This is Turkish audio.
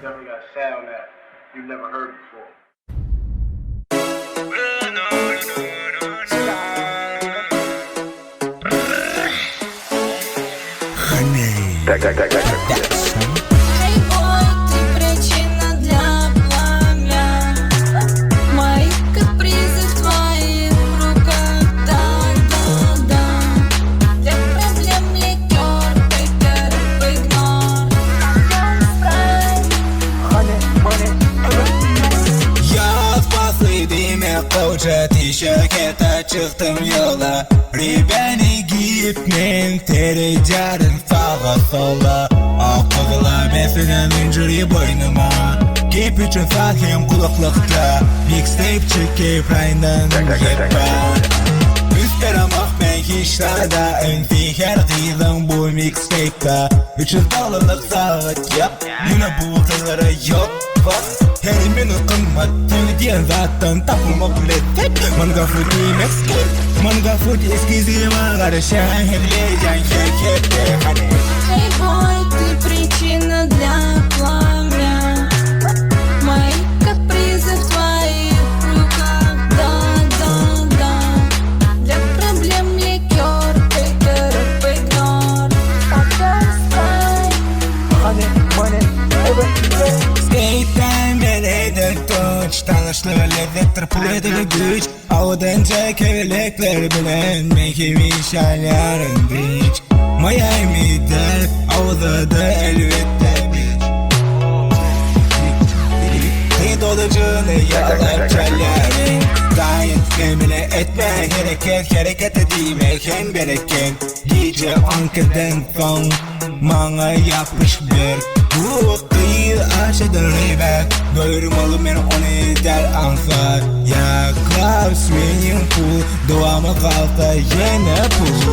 definitely got a sound that you've never heard before. Эй, бой, ты причина для пламя. Мои капризы в твоих руках, да-да-да. Для проблем ликер, take ignore. Я в последнее колча тишекета çıktım yola Ribeni giyip men tereycarın sağa sola Akıgıla besinen inciri boynuma Giyip üçün sakin kulaklıkta Mixtape çekip rayından yetmem Üsterim ah ben işlarda Enfi her kıyıdan bu mixtape'da 300 dolarlık saat yap Yine bu kızlara yok bak Herimin kımmatını diyen zaten tapılmak lezzet Manga food yemek Manga food eskizime karşı Hevleyen şirkette hani Эй, бой, ты причина для пламя. Мои капризы в твоих руках, да-да-да. Для проблем ликер, take ignore. Skate'den beleydir tunç Tanışlığı lezzettir pul edilir güç Avudunca köylekler bilen Mekibi şalyarın biç Miami'de avudadı elbette biç Kıyı dolucunu yalar çellerin Daim emine etme hareket edilmek hem bereket DJ Ankara'dan son Bana yapmış bir Bu kıyı aşıdır reyber Doyurmalı men onu der ansar Ya club swimming pool Doğama kalsa yine pool